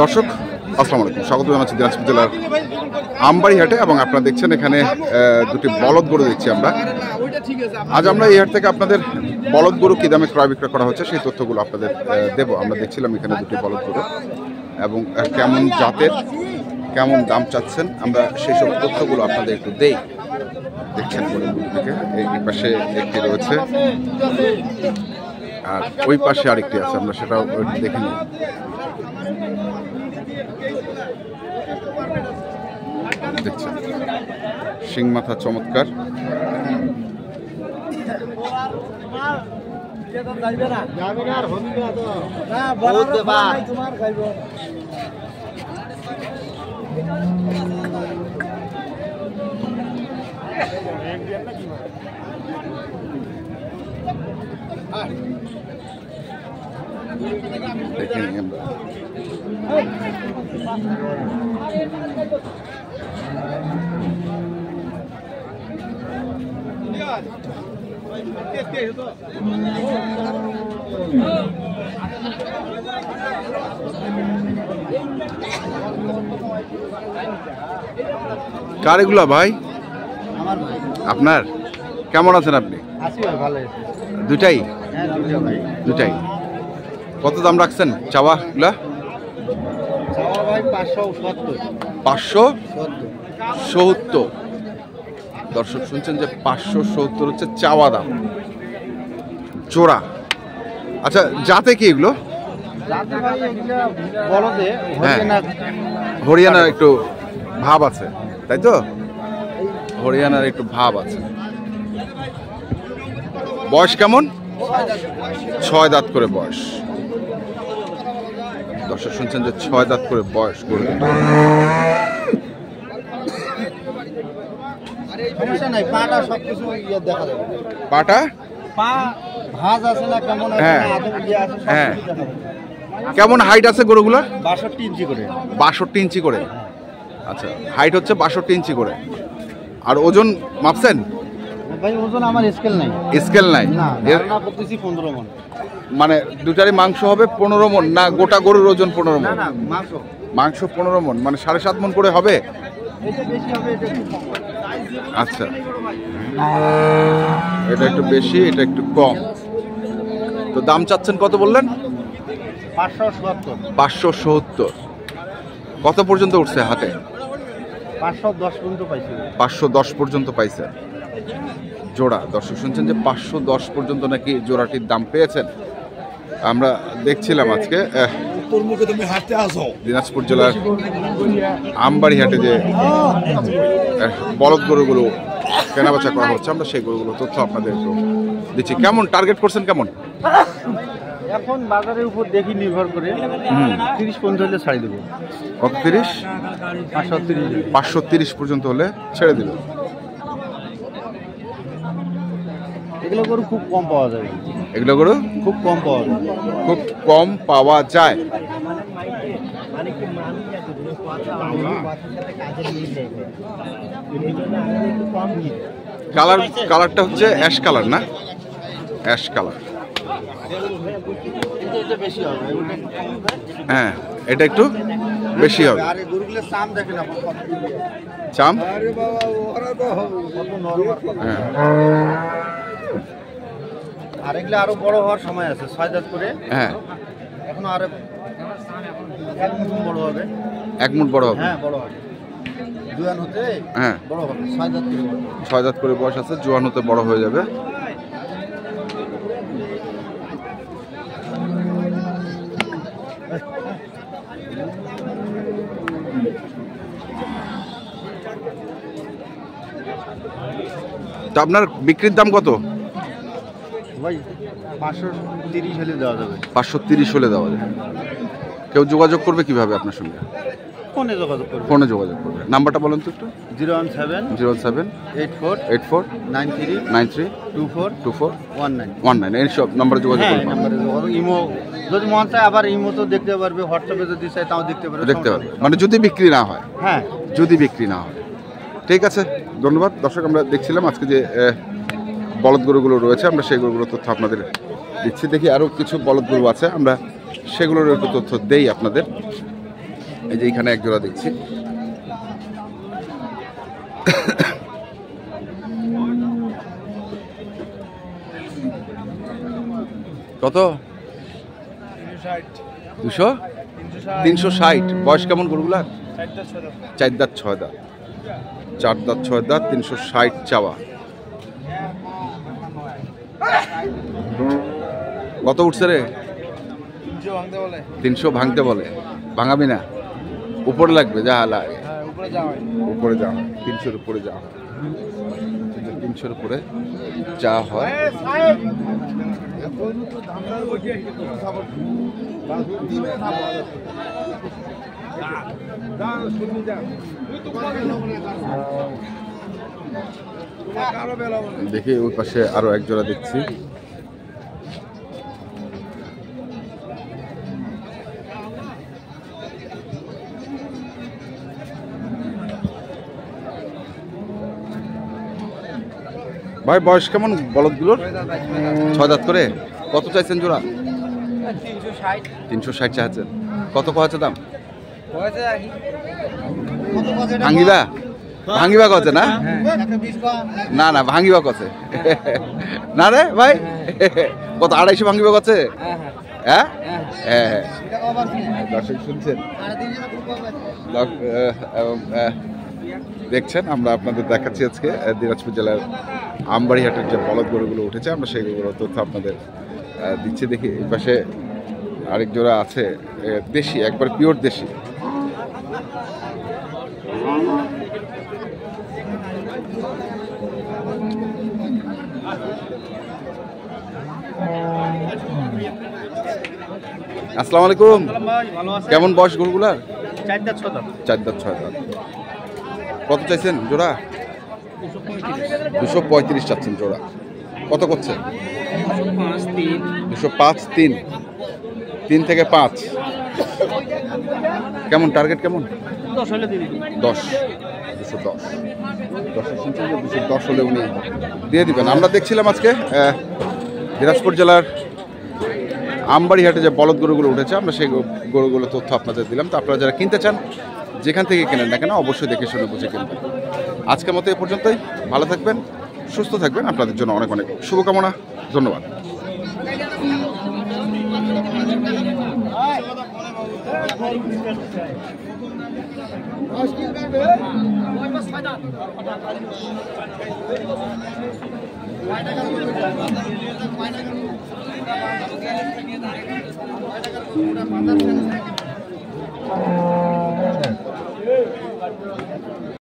দর্শক আসসালামু আলাইকুম, স্বাগত জানাচ্ছি দিনাজপুর জেলার আমবাড়ি হাটে এবং আপনারা দেখছেন এখানে দুটি বলদ গরু দেখছি আমরা। আজ আমরা এই হাট থেকে আপনাদের বলদ গরু কী দামে ক্রয় বিক্রয় করা হচ্ছে সেই তথ্যগুলো আপনাদের দেবো। আমরা দেখছিলাম এখানে দুটি বলদ গরু এবং কেমন জাতের, কেমন দাম চাচ্ছেন, আমরা সেই সব তথ্যগুলো আপনাদের একটু দেই। দেখছেন বলদ গরু থেকে এই পাশে একটি রয়েছে আর ওই পাশে আরেকটি আছে, আমরা সেটাও দেখে নিই। দেখছেন শিং মাথা চমৎকার। দেখে নিই আমরা। কার এগুলা ভাই? আপনার? কেমন আছেন আপনি? দুটাই? দুটাই। কত দাম রাখছেন চাওয়া গুলা? 570। দর্শক শুনছেন যে 570 হচ্ছে চাওয়া দাম, জোড়া। আচ্ছা, জাতে কি এগুলো? হরিয়ানার একটু ভাব আছে, তাই তো? হরিয়ানার একটু ভাব আছে। বয়স কেমন? 6 দাঁত করে বয়স। দর্শক শুনছেন যে 6 দাঁত করে বয়স গরু। পাটা হ্যাঁ, কেমন হাইট আছে গরুগুলোর? 62 ইঞ্চি করে। 62 ইঞ্চি করে। আচ্ছা, হাইট হচ্ছে 62 ইঞ্চি করে। আর ওজন মাপছেন? ভাই ওজন আমার স্কেল নাই। স্কেল নাই? না, না করতেছি 15 মণ। মানে দুটারই মাংস হবে 15 মণ না গোটা গরুর ওজন 15 মণ? না না, মাংস 15 মণ, মানে 7.5 মণ করে হবে। এটা বেশি হবে, এটা আচ্ছা, এটা একটু বেশি, এটা একটু কম। তো দাম চাচ্ছেন কত বললেন? 570। 570। কত পর্যন্ত উঠছে হাতে? 510 পর্যন্ত পাইছি। 510 পর্যন্ত পাইছে জোড়া। দর্শক শুনছেন যে 510 পর্যন্ত নাকি জোড়াটির দাম পেয়েছেন। আমরা দেখছিলাম আজকে দিনাজপুর জেলার আমবাড়ি হাটে যে বলদ গরুগুলো কেনাবেচা করা হচ্ছে, আমরা সেই গরুগুলো তথ্য আপনাদের দিচ্ছি। কেমন টার্গেট করছেন? কেমন এখন বাজারের উপর দেখি নির্ভর করে 30-50 হলে ছাড়ি দেবো। কত? 30? 530 পর্যন্ত হলে ছেড়ে দিল। এগুলো গরু খুব কম পাওয়া যায়। এগুলো গরু খুব কম পাওয়া যায়। খুব কম পাওয়া যায়। কালারটা হচ্ছে অ্যাশ কালার না? Ash colour. হ্যাঁ, এটা একটু বেশি হবে। চাম? হ্যাঁ। আর এগুলো আরো বড় হওয়ার সময় আছে, 6 দাঁত করে। হ্যাঁ, এখনো আরো 1 মুঠ বড় হবে। 1 মুঠ বড় হবে? হ্যাঁ, বড় হবে। জুয়ান হতে হ্যাঁ বড় হবে। 6 দাঁত করে। 6 দাঁত করে বয়স আছে, জুয়ান হতে বড় হয়ে যাবে। তা আপনার বিক্রির দাম কত? ভাই 530 হলে দেওয়া যাবে। 530 হলে দেওয়া যাবে। কেউ যোগাযোগ করবে কিভাবে আপনার সঙ্গে? ফোনে যোগাযোগ করবে। ফোনে যোগাযোগ করবে। নাম্বারটা বলুন তো একটু। 017 84 93 93 24 24 19 এই সব নাম্বারে যোগাযোগ হ্যাঁ, করবে। নাম্বারে যোগাযোগ। ইমো যদি মন চায় আবার ইমো তো দেখতে পারবে, হোয়াটসঅ্যাপে যদি চায় তাও দেখতে পারবে। দেখতে পারবে মানে যদি বিক্রি না হয়? হ্যাঁ, যদি বিক্রি না হয়। ঠিক আছে, ধন্যবাদ। দর্শক, আমরা দেখছিলাম আজকে যে বলদ গরুগুলো রয়েছে, আমরা সেই গরুগুলোর তথ্য আপনাদের দিচ্ছি। দেখি আরও কিছু বলদ গরু আছে, আমরা সেগুলোর একটু তথ্য দেই আপনাদের। এই যে এখানে এক জোড়া দেখছি, কত 200 360। বয়স কেমন গরুগুলার? 4 দাঁত 6 দাঁত, 4 দাঁত 6 দাঁত, 360 চাওয়া। কত উঠছে রে? 300 ভাঙতে বলে। ভাঙাবি না? উপরে লাগবে, যা লাগে উপরে যাও, 300-র উপরে যাও, 300-র উপরে যা হয়। দেখি ওই পাশে আরো এক জোড়া দেখছি। ভাই বয়স কেমন বলদগুলোর? 6 দাঁত করে। কত চাইছেন জোড়া? 360 চাইছেন। কত আছে দাম? ভাঙ্গিবা ভাঙ্গিবা কত না? না না ভাঙ্গিবা কত না রে ভাই? কত 250 ভাঙ্গিবা কত? হ্যাঁ হ্যাঁ হ্যাঁ, দর্শক শুনছেন এবং দেখছেন, আমরা আপনাদের দেখাচ্ছি আজকে দিনাজপুর জেলার আমবাড়িহাটের যে বলদ গরুগুলো উঠেছে, আমরা সেইগুলোর তথ্য আপনাদের দিচ্ছি। দেখি এই পাশে আরেক জোড়া আছে, দেশি, একবার পিওর দেশি। আসসালামু আলাইকুম। কেমন বয়স গরুগুলার? 4 দাঁত 6 দাঁত। 4 দাঁত 6 দাঁত। কত চাইছেন জোড়া? 235 চাচ্ছেন জোড়া। কত করছে? 205 3 থেকে 5। কেমন টার্গেট কেমন? 10 হলে দিবি। 10 210। 210 হলে উনি দিয়ে দিবেন। আমরা দেখছিলাম আজকে দিনাজপুর জেলার আমবাড়িহাটে যে বলদ গরুগুলো উঠেছে, আমরা সেই গরুগুলো তথ্য আপনাদের দিলাম। তো আপনারা যারা কিনতে চান, যেখান থেকে কেনেন না কেন, অবশ্যই দেখে শুনে বুঝে কিনবেন। আজকের মতো এ পর্যন্তই। ভালো থাকবেন, সুস্থ থাকবেন। আপনাদের জন্য অনেক অনেক শুভকামনা। ধন্যবাদ।